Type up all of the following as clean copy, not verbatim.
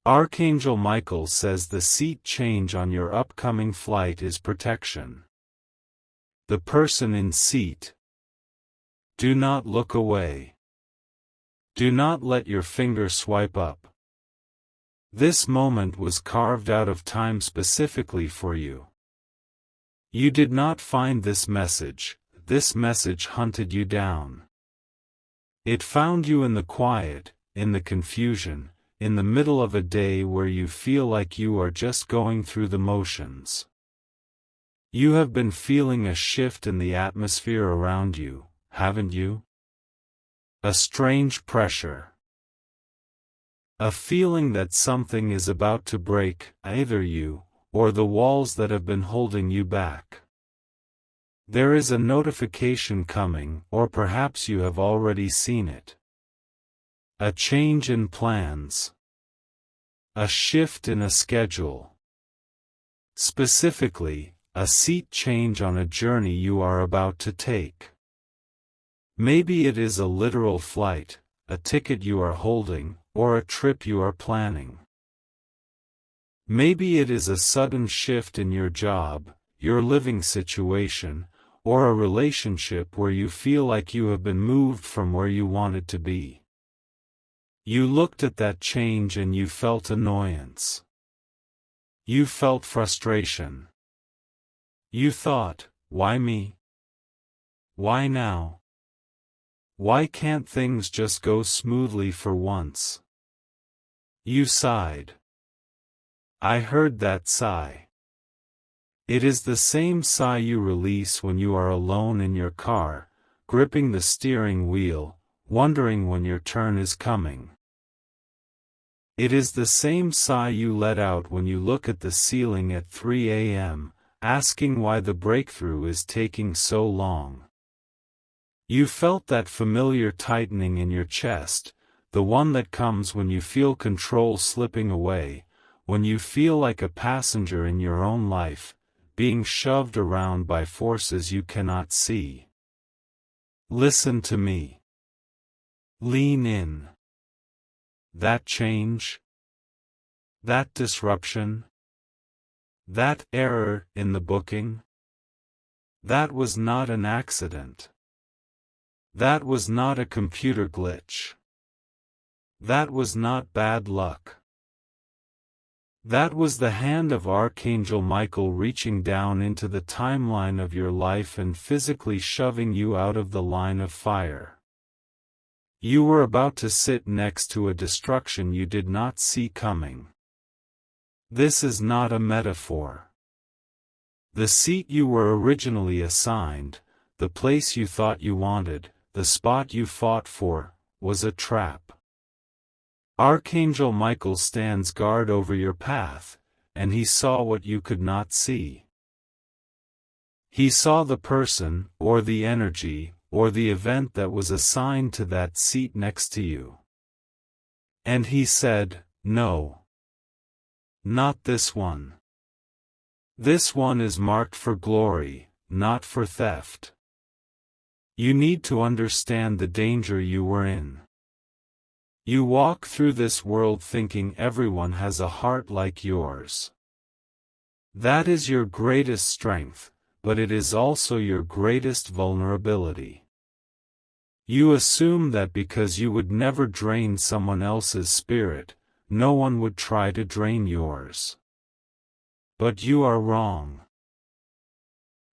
Archangel Michael says the seat change on your upcoming flight is protection. The person in seat. Do not look away. Do not let your finger swipe up. This moment was carved out of time specifically for you. You did not find this message hunted you down. It found you in the quiet, in the confusion, in the middle of a day where you feel like you are just going through the motions. You have been feeling a shift in the atmosphere around you, haven't you? A strange pressure. A feeling that something is about to break, either you, or the walls that have been holding you back. There is a notification coming, or perhaps you have already seen it. A change in plans. A shift in a schedule. Specifically, a seat change on a journey you are about to take. Maybe it is a literal flight, a ticket you are holding, or a trip you are planning. Maybe it is a sudden shift in your job, your living situation, or a relationship where you feel like you have been moved from where you wanted to be. You looked at that change and you felt annoyance. You felt frustration. You thought, why me? Why now? Why can't things just go smoothly for once? You sighed. I heard that sigh. It is the same sigh you release when you are alone in your car, gripping the steering wheel, wondering when your turn is coming. It is the same sigh you let out when you look at the ceiling at 3 a.m., asking why the breakthrough is taking so long. You felt that familiar tightening in your chest, the one that comes when you feel control slipping away, when you feel like a passenger in your own life, being shoved around by forces you cannot see. Listen to me. Lean in. That change? That disruption? That error in the booking? That was not an accident. That was not a computer glitch. That was not bad luck. That was the hand of Archangel Michael reaching down into the timeline of your life and physically shoving you out of the line of fire. You were about to sit next to a destruction you did not see coming. This is not a metaphor. The seat you were originally assigned, the place you thought you wanted, the spot you fought for, was a trap. Archangel Michael stands guard over your path, and he saw what you could not see. He saw the person, or the energy, or the event that was assigned to that seat next to you. And he said, no. Not this one. This one is marked for glory, not for theft. You need to understand the danger you were in. You walk through this world thinking everyone has a heart like yours. That is your greatest strength, but it is also your greatest vulnerability. You assume that because you would never drain someone else's spirit, no one would try to drain yours. But you are wrong.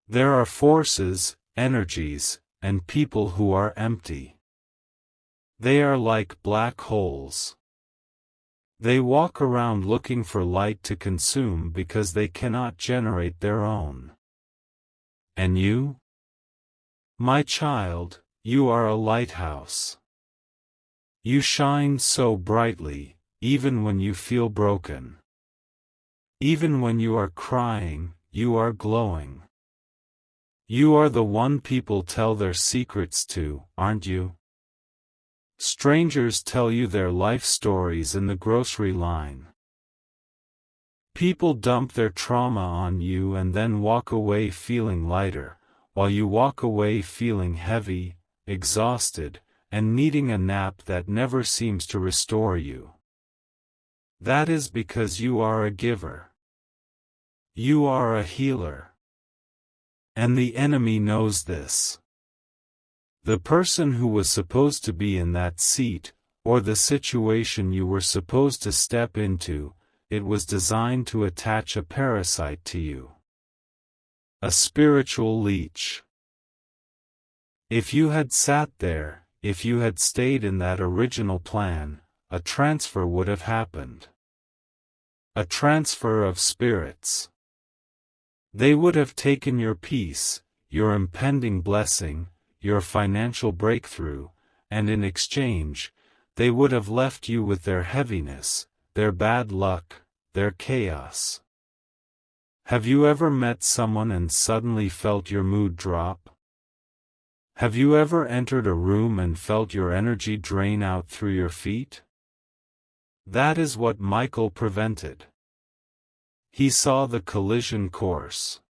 There are forces, energies, and people who are empty. They are like black holes. They walk around looking for light to consume because they cannot generate their own. And you? My child, you are a lighthouse. You shine so brightly, even when you feel broken. Even when you are crying, you are glowing. You are the one people tell their secrets to, aren't you? Strangers tell you their life stories in the grocery line. People dump their trauma on you and then walk away feeling lighter, while you walk away feeling heavy, exhausted, and needing a nap that never seems to restore you. That is because you are a giver. You are a healer. And the enemy knows this. The person who was supposed to be in that seat, or the situation you were supposed to step into, it was designed to attach a parasite to you. A spiritual leech. If you had sat there, if you had stayed in that original plan, a transfer would have happened. A transfer of spirits. They would have taken your peace, your impending blessing, your financial breakthrough, and in exchange, they would have left you with their heaviness, their bad luck, their chaos. Have you ever met someone and suddenly felt your mood drop? Have you ever entered a room and felt your energy drain out through your feet? That is what Michael prevented. He saw the collision course.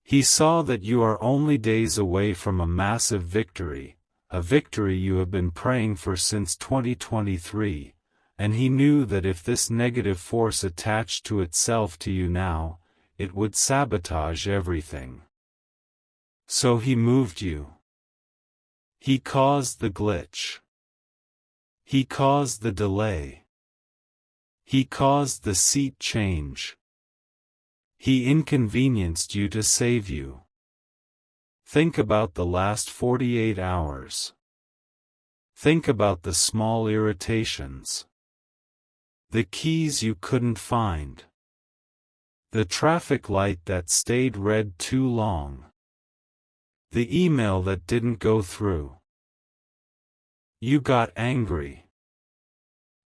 He saw that you are only days away from a massive victory, a victory you have been praying for since 2023, and he knew that if this negative force attached to itself to you now, it would sabotage everything. So he moved you. He caused the glitch. He caused the delay. He caused the seat change. He inconvenienced you to save you. Think about the last 48 hours. Think about the small irritations. The keys you couldn't find. The traffic light that stayed red too long. The email that didn't go through. You got angry.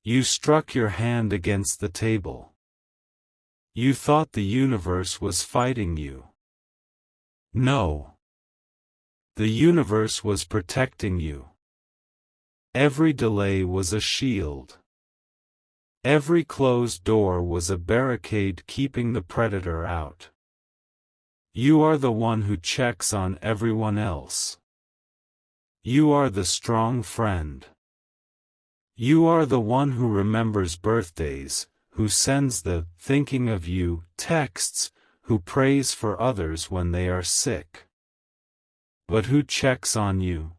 You struck your hand against the table. You thought the universe was fighting you. No. The universe was protecting you. Every delay was a shield. Every closed door was a barricade keeping the predator out. You are the one who checks on everyone else. You are the strong friend. You are the one who remembers birthdays, who sends the "thinking of you" texts, who prays for others when they are sick. But who checks on you?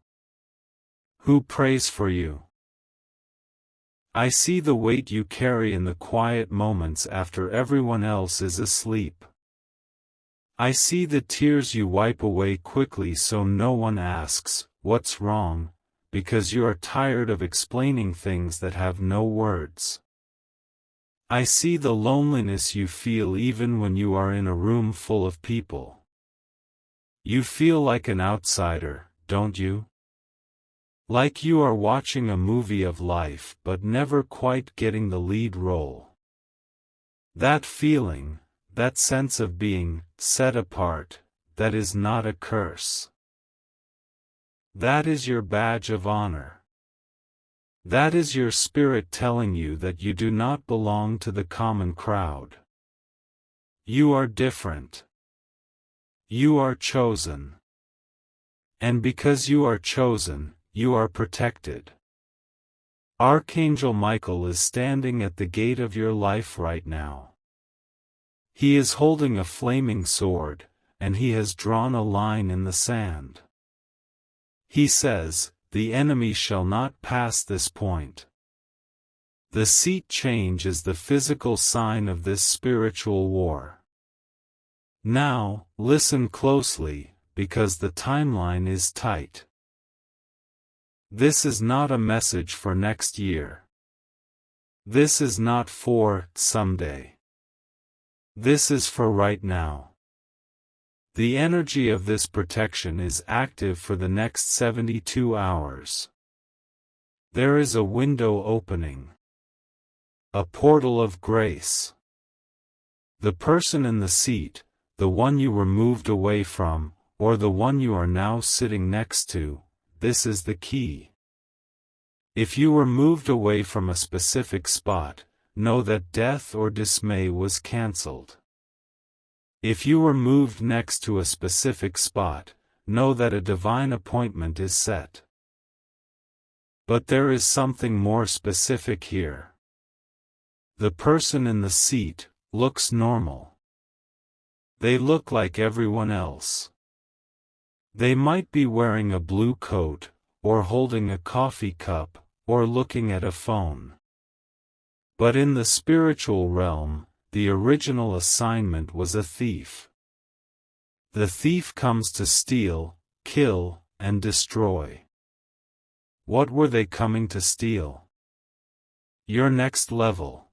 Who prays for you? I see the weight you carry in the quiet moments after everyone else is asleep. I see the tears you wipe away quickly so no one asks, "What's wrong?" because you are tired of explaining things that have no words. I see the loneliness you feel even when you are in a room full of people. You feel like an outsider, don't you? Like you are watching a movie of life but never quite getting the lead role. That feeling, that sense of being set apart, that is not a curse. That is your badge of honor. That is your spirit telling you that you do not belong to the common crowd. You are different. You are chosen. And because you are chosen, you are protected. Archangel Michael is standing at the gate of your life right now. He is holding a flaming sword, and he has drawn a line in the sand. He says, "The enemy shall not pass this point." The seat change is the physical sign of this spiritual war. Now, listen closely, because the timeline is tight. This is not a message for next year. This is not for someday. This is for right now. The energy of this protection is active for the next 72 hours. There is a window opening. A portal of grace. The person in the seat, the one you were moved away from, or the one you are now sitting next to, this is the key. If you were moved away from a specific spot, know that death or dismay was cancelled. If you were moved next to a specific spot, know that a divine appointment is set. But there is something more specific here. The person in the seat looks normal. They look like everyone else. They might be wearing a blue coat, or holding a coffee cup, or looking at a phone. But in the spiritual realm, the original assignment was a thief. The thief comes to steal, kill, and destroy. What were they coming to steal? Your next level.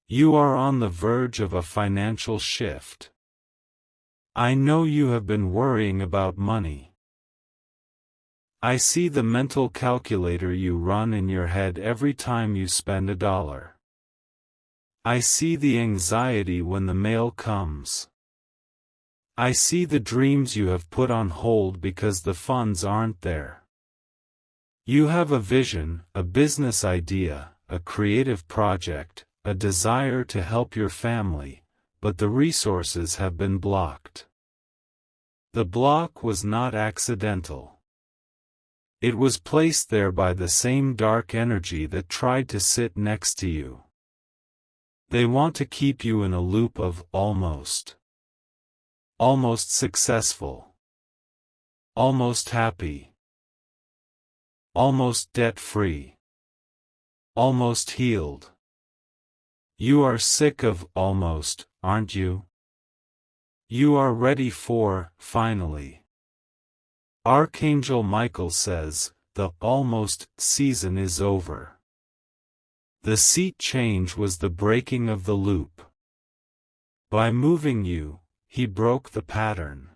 You are on the verge of a financial shift. I know you have been worrying about money. I see the mental calculator you run in your head every time you spend $1. I see the anxiety when the mail comes. I see the dreams you have put on hold because the funds aren't there. You have a vision, a business idea, a creative project, a desire to help your family, but the resources have been blocked. The block was not accidental. It was placed there by the same dark energy that tried to sit next to you. They want to keep you in a loop of almost successful, almost happy, almost debt-free, almost healed. You are sick of almost, aren't you? You are ready for, finally. Archangel Michael says, the almost season is over. The seat change was the breaking of the loop. By moving you, he broke the pattern.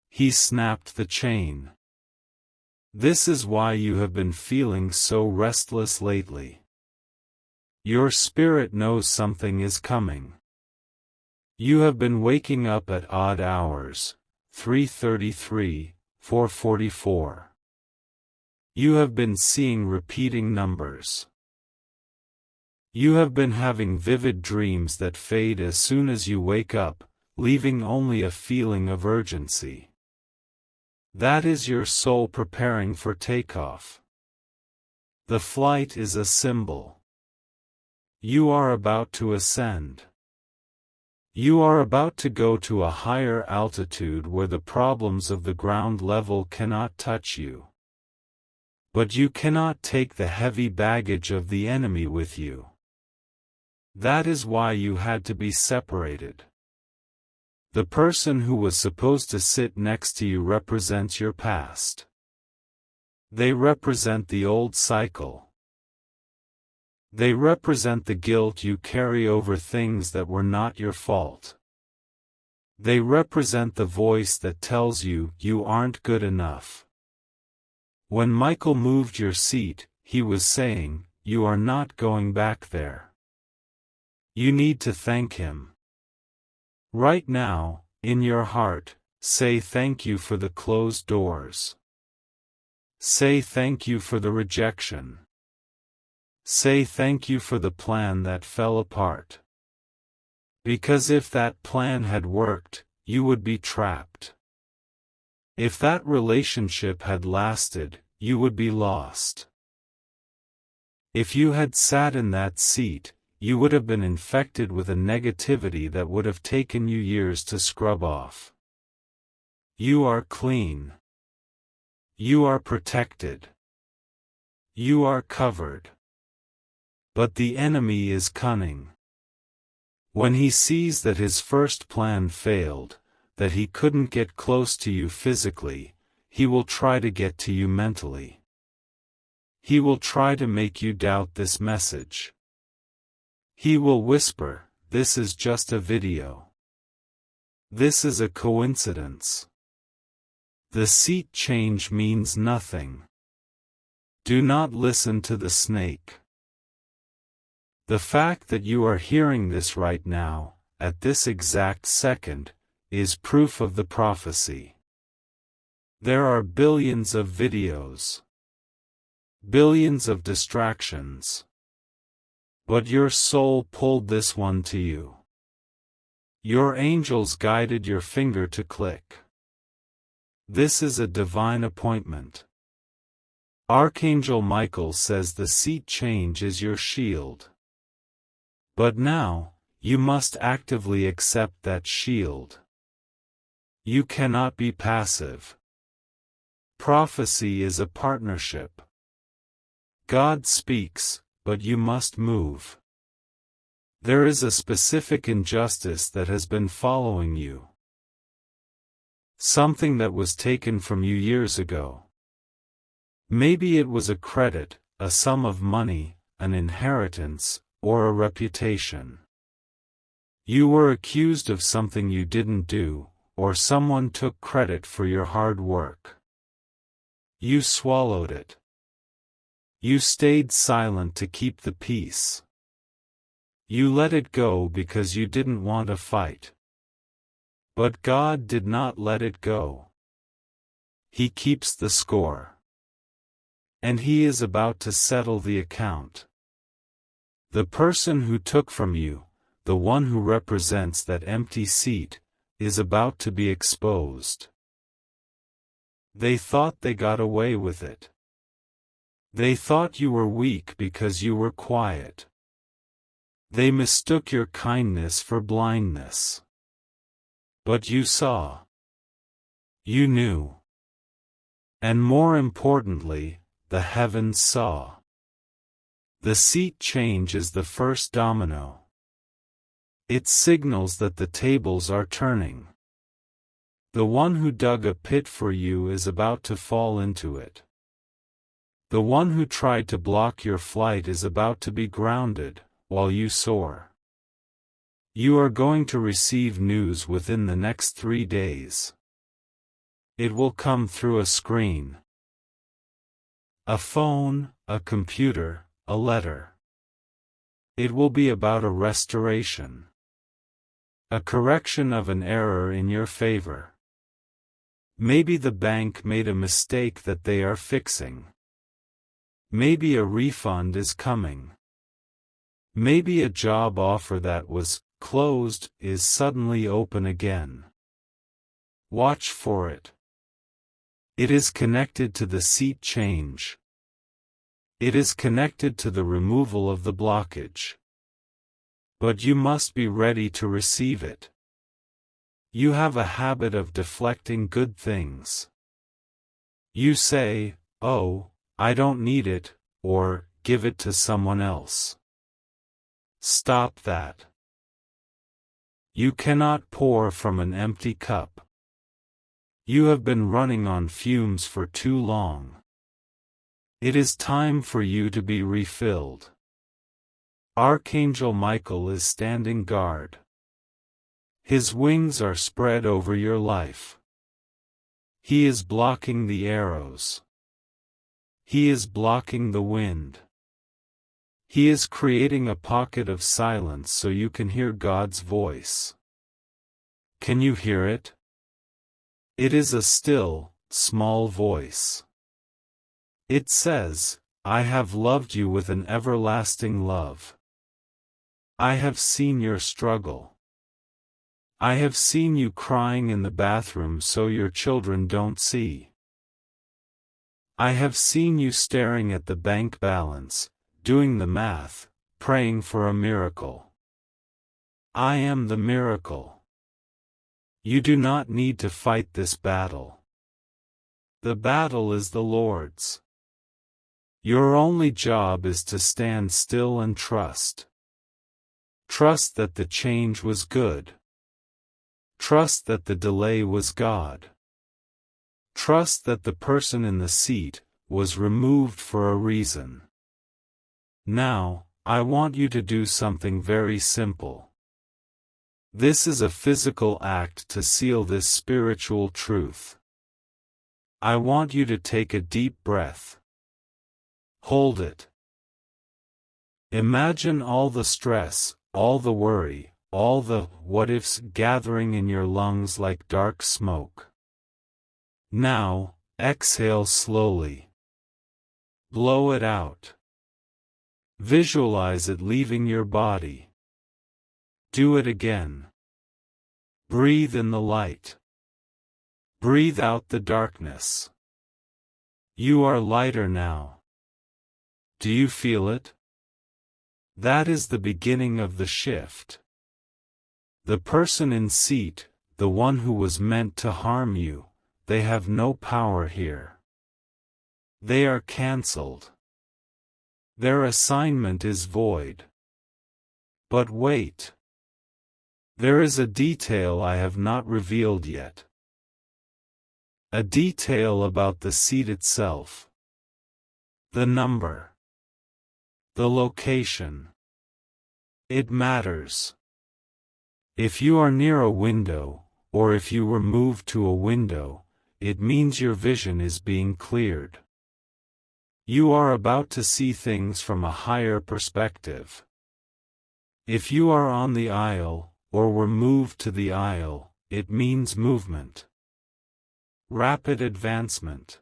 He snapped the chain. This is why you have been feeling so restless lately. Your spirit knows something is coming. You have been waking up at odd hours, 3:33, 4:44. You have been seeing repeating numbers. You have been having vivid dreams that fade as soon as you wake up, leaving only a feeling of urgency. That is your soul preparing for takeoff. The flight is a symbol. You are about to ascend. You are about to go to a higher altitude where the problems of the ground level cannot touch you. But you cannot take the heavy baggage of the enemy with you. That is why you had to be separated. The person who was supposed to sit next to you represents your past. They represent the old cycle. They represent the guilt you carry over things that were not your fault. They represent the voice that tells you you aren't good enough. When Michael moved your seat, he was saying, you are not going back there. You need to thank him. Right now, in your heart, say thank you for the closed doors. Say thank you for the rejection. Say thank you for the plan that fell apart. Because if that plan had worked, you would be trapped. If that relationship had lasted, you would be lost. If you had sat in that seat, you would have been infected with a negativity that would have taken you years to scrub off. You are clean. You are protected. You are covered. But the enemy is cunning. When he sees that his first plan failed, that he couldn't get close to you physically, he will try to get to you mentally. He will try to make you doubt this message. He will whisper, this is just a video. This is a coincidence. The seat change means nothing. Do not listen to the snake. The fact that you are hearing this right now, at this exact second, is proof of the prophecy. There are billions of videos. Billions of distractions. But your soul pulled this one to you. Your angels guided your finger to click. This is a divine appointment. Archangel Michael says the seat change is your shield. But now, you must actively accept that shield. You cannot be passive. Prophecy is a partnership. God speaks, but you must move. There is a specific injustice that has been following you. Something that was taken from you years ago. Maybe it was a credit, a sum of money, an inheritance, or a reputation. You were accused of something you didn't do, or someone took credit for your hard work. You swallowed it. You stayed silent to keep the peace. You let it go because you didn't want a fight. But God did not let it go. He keeps the score. And He is about to settle the account. The person who took from you, the one who represents that empty seat, is about to be exposed. They thought they got away with it. They thought you were weak because you were quiet. They mistook your kindness for blindness. But you saw. You knew. And more importantly, the heavens saw. The seat change is the first domino. It signals that the tables are turning. The one who dug a pit for you is about to fall into it. The one who tried to block your flight is about to be grounded, while you soar. You are going to receive news within the next 3 days. It will come through a screen. A phone, a computer, a letter. It will be about a restoration. A correction of an error in your favor. Maybe the bank made a mistake that they are fixing. Maybe a refund is coming. Maybe a job offer that was closed is suddenly open again. Watch for it. It is connected to the seat change. It is connected to the removal of the blockage. But you must be ready to receive it. You have a habit of deflecting good things. You say, "Oh, I don't need it," or "Give it to someone else." Stop that. You cannot pour from an empty cup. You have been running on fumes for too long. It is time for you to be refilled. Archangel Michael is standing guard. His wings are spread over your life. He is blocking the arrows. He is blocking the wind. He is creating a pocket of silence so you can hear God's voice. Can you hear it? It is a still, small voice. It says, "I have loved you with an everlasting love. I have seen your struggle. I have seen you crying in the bathroom so your children don't see. I have seen you staring at the bank balance, doing the math, praying for a miracle. I am the miracle. You do not need to fight this battle. The battle is the Lord's. Your only job is to stand still and trust. Trust that the change was good. Trust that the delay was God. Trust that the person in the seat was removed for a reason. Now, I want you to do something very simple. This is a physical act to seal this spiritual truth. I want you to take a deep breath. Hold it. Imagine all the stress, all the worry, all the what-ifs gathering in your lungs like dark smoke. Now, exhale slowly. Blow it out. Visualize it leaving your body. Do it again. Breathe in the light. Breathe out the darkness. You are lighter now. Do you feel it? That is the beginning of the shift. The person in seat, the one who was meant to harm you, they have no power here. They are cancelled. Their assignment is void. But wait. There is a detail I have not revealed yet. A detail about the seat itself. The number. The location. It matters. If you are near a window, or if you were moved to a window, it means your vision is being cleared. You are about to see things from a higher perspective. If you are on the aisle, or were moved to the aisle, it means movement. Rapid advancement.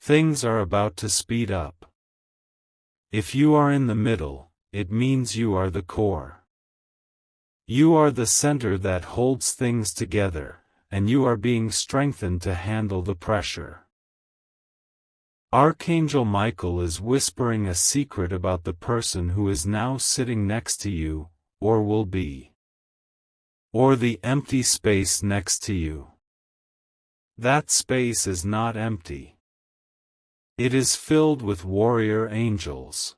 Things are about to speed up. If you are in the middle, it means you are the core. You are the center that holds things together, and you are being strengthened to handle the pressure. Archangel Michael is whispering a secret about the person who is now sitting next to you, or will be. Or the empty space next to you. That space is not empty. It is filled with warrior angels.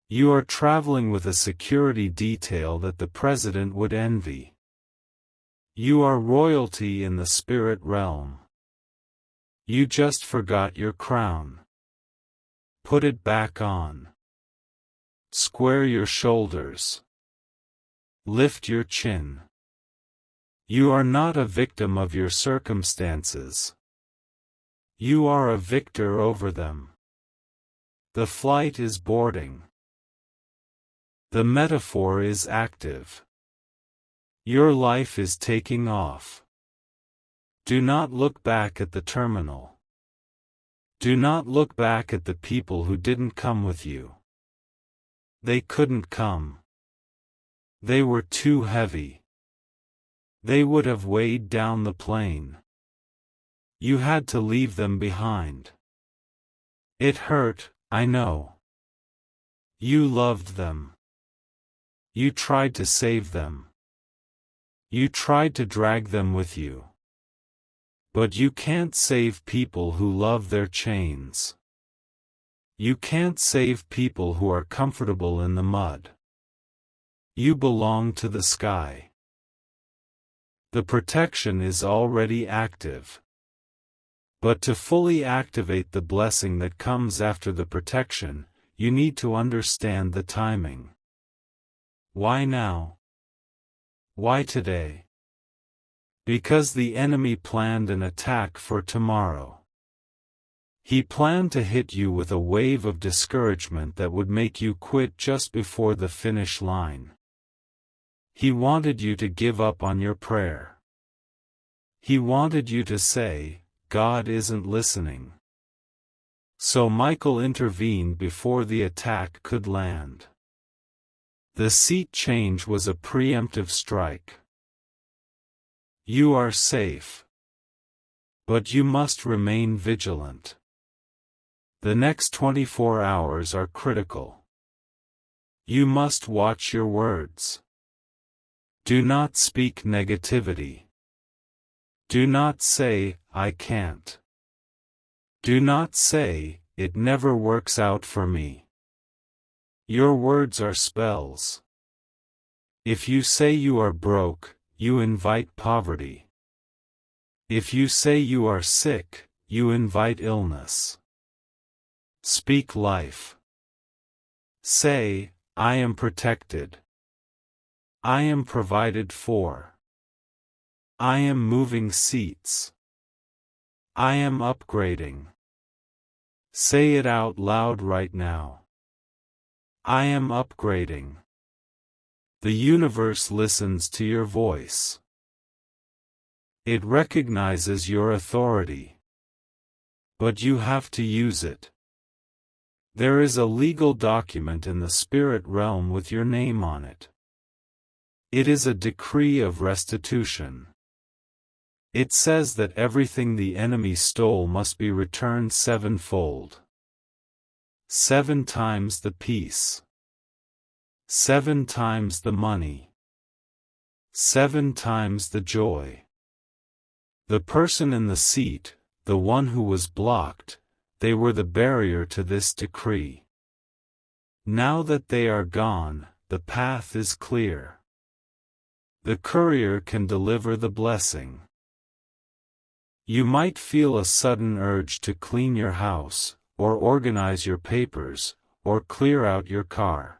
You are traveling with a security detail that the president would envy. You are royalty in the spirit realm. You just forgot your crown. Put it back on. Square your shoulders. Lift your chin. You are not a victim of your circumstances. You are a victor over them. The flight is boarding. The metaphor is active. Your life is taking off. Do not look back at the terminal. Do not look back at the people who didn't come with you. They couldn't come. They were too heavy. They would have weighed down the plane. You had to leave them behind. It hurt, I know. You loved them. You tried to save them. You tried to drag them with you. But you can't save people who love their chains. You can't save people who are comfortable in the mud. You belong to the sky. The protection is already active. But to fully activate the blessing that comes after the protection, you need to understand the timing. Why now? Why today? Because the enemy planned an attack for tomorrow. He planned to hit you with a wave of discouragement that would make you quit just before the finish line. He wanted you to give up on your prayer. He wanted you to say, God isn't listening. So Michael intervened before the attack could land. The seat change was a preemptive strike. You are safe. But you must remain vigilant. The next 24 hours are critical. You must watch your words. Do not speak negativity. Do not say, I can't. Do not say, it never works out for me. Your words are spells. If you say you are broke, you invite poverty. If you say you are sick, you invite illness. Speak life. Say, I am protected. I am provided for. I am moving seats. I am upgrading. Say it out loud right now. I am upgrading. The universe listens to your voice. It recognizes your authority. But you have to use it. There is a legal document in the spirit realm with your name on it. It is a decree of restitution. It says that everything the enemy stole must be returned sevenfold. 7 times the peace. 7 times the money. 7 times the joy. The person in the seat, the one who was blocked, they were the barrier to this decree. Now that they are gone, the path is clear. The courier can deliver the blessing. You might feel a sudden urge to clean your house, or organize your papers, or clear out your car.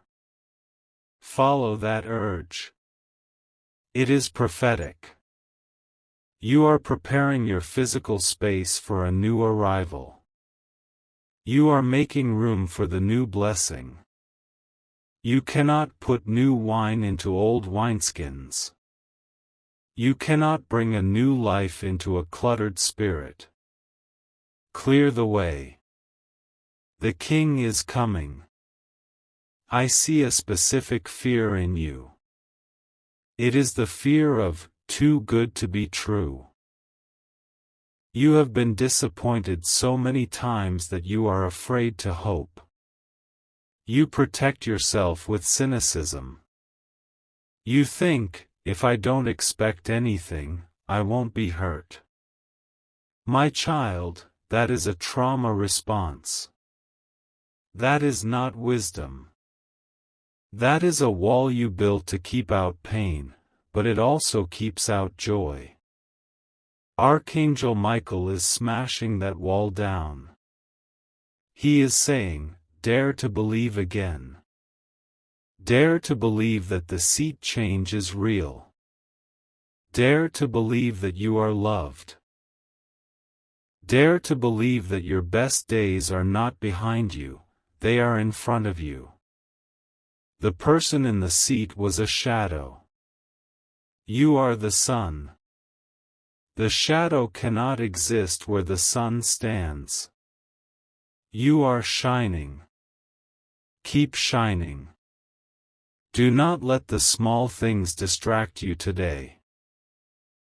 Follow that urge. It is prophetic. You are preparing your physical space for a new arrival. You are making room for the new blessing. You cannot put new wine into old wineskins. You cannot bring a new life into a cluttered spirit. Clear the way. The King is coming. I see a specific fear in you. It is the fear of too good to be true. You have been disappointed so many times that you are afraid to hope. You protect yourself with cynicism. You think, if I don't expect anything, I won't be hurt. My child, that is a trauma response. That is not wisdom. That is a wall you built to keep out pain, but it also keeps out joy. Archangel Michael is smashing that wall down. He is saying, dare to believe again. Dare to believe that the seat change is real. Dare to believe that you are loved. Dare to believe that your best days are not behind you, they are in front of you. The person in the seat was a shadow. You are the sun. The shadow cannot exist where the sun stands. You are shining. Keep shining. Do not let the small things distract you today.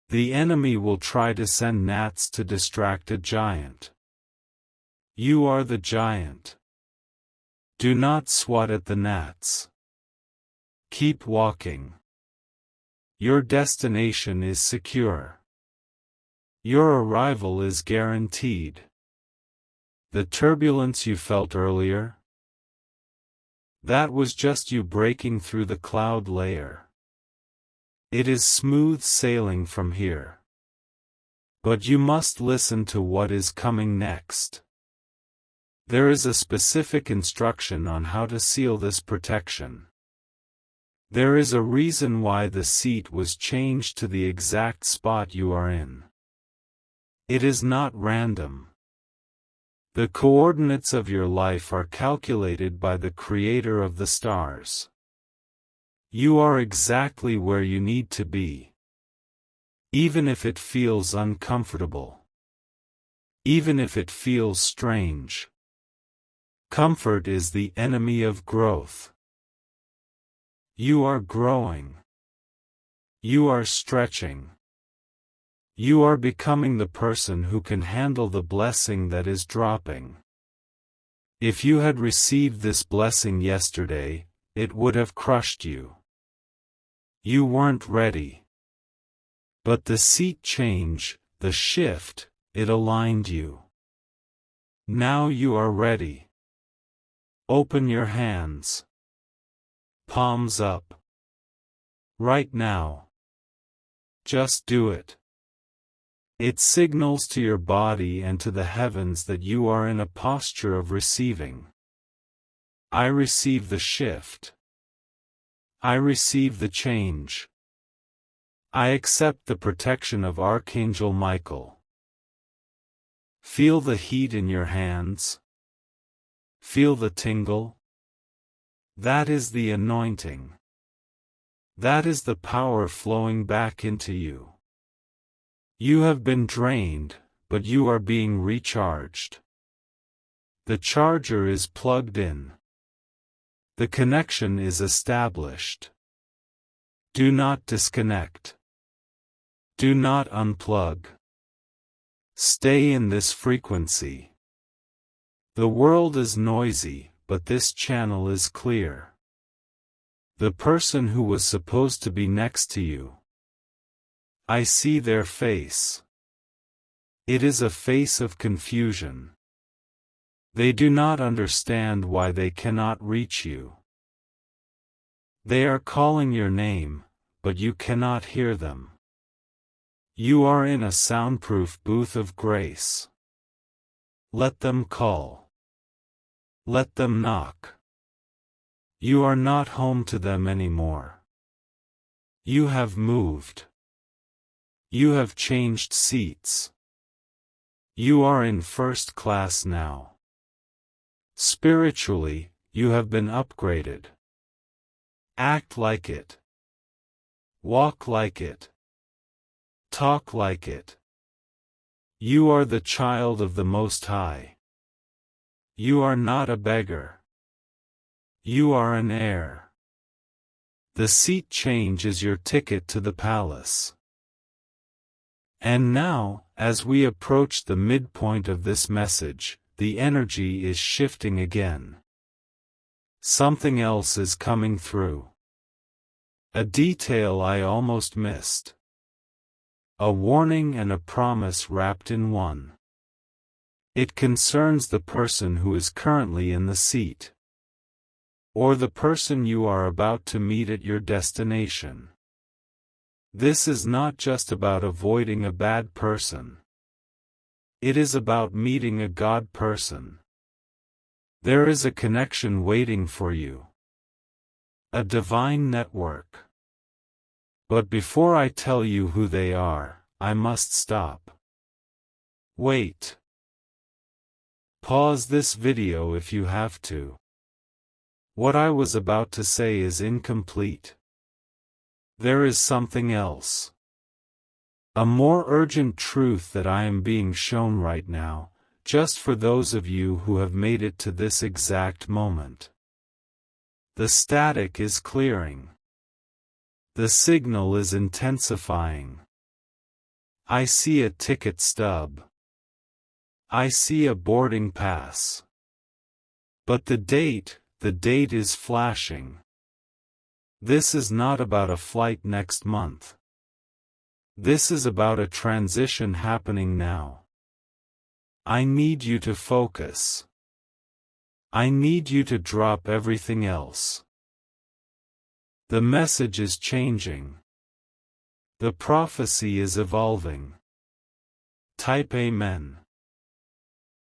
The enemy will try to send gnats to distract a giant. You are the giant. Do not swat at the gnats. Keep walking. Your destination is secure. Your arrival is guaranteed. The turbulence you felt earlier? That was just you breaking through the cloud layer. It is smooth sailing from here. But you must listen to what is coming next. There is a specific instruction on how to seal this protection. There is a reason why the seat was changed to the exact spot you are in. It is not random. The coordinates of your life are calculated by the Creator of the stars. You are exactly where you need to be. Even if it feels uncomfortable. Even if it feels strange. Comfort is the enemy of growth. You are growing. You are stretching. You are becoming the person who can handle the blessing that is dropping. If you had received this blessing yesterday, it would have crushed you. You weren't ready. But the seat change, the shift, it aligned you. Now you are ready. Open your hands. Palms up. Right now. Just do it. It signals to your body and to the heavens that you are in a posture of receiving. I receive the shift. I receive the change. I accept the protection of Archangel Michael. Feel the heat in your hands. Feel the tingle. That is the anointing. That is the power flowing back into you. You have been drained, but you are being recharged. The charger is plugged in. The connection is established. Do not disconnect. Do not unplug. Stay in this frequency. The world is noisy, but this channel is clear. The person who was supposed to be next to you. I see their face. It is a face of confusion. They do not understand why they cannot reach you. They are calling your name, but you cannot hear them. You are in a soundproof booth of grace. Let them call. Let them knock. You are not home to them anymore. You have moved. You have changed seats. You are in first class now. Spiritually, you have been upgraded. Act like it. Walk like it. Talk like it. You are the child of the Most High. You are not a beggar. You are an heir. The seat change is your ticket to the palace. And now, as we approach the midpoint of this message, the energy is shifting again. Something else is coming through. A detail I almost missed. A warning and a promise wrapped in one. It concerns the person who is currently in the seat. Or the person you are about to meet at your destination. This is not just about avoiding a bad person. It is about meeting a God person. There is a connection waiting for you. A divine network. But before I tell you who they are, I must stop. Wait. Pause this video if you have to. What I was about to say is incomplete. There is something else. A more urgent truth that I am being shown right now, just for those of you who have made it to this exact moment. The static is clearing. The signal is intensifying. I see a ticket stub. I see a boarding pass. But the date is flashing. This is not about a flight next month. This is about a transition happening now. I need you to focus. I need you to drop everything else. The message is changing. The prophecy is evolving. Type Amen.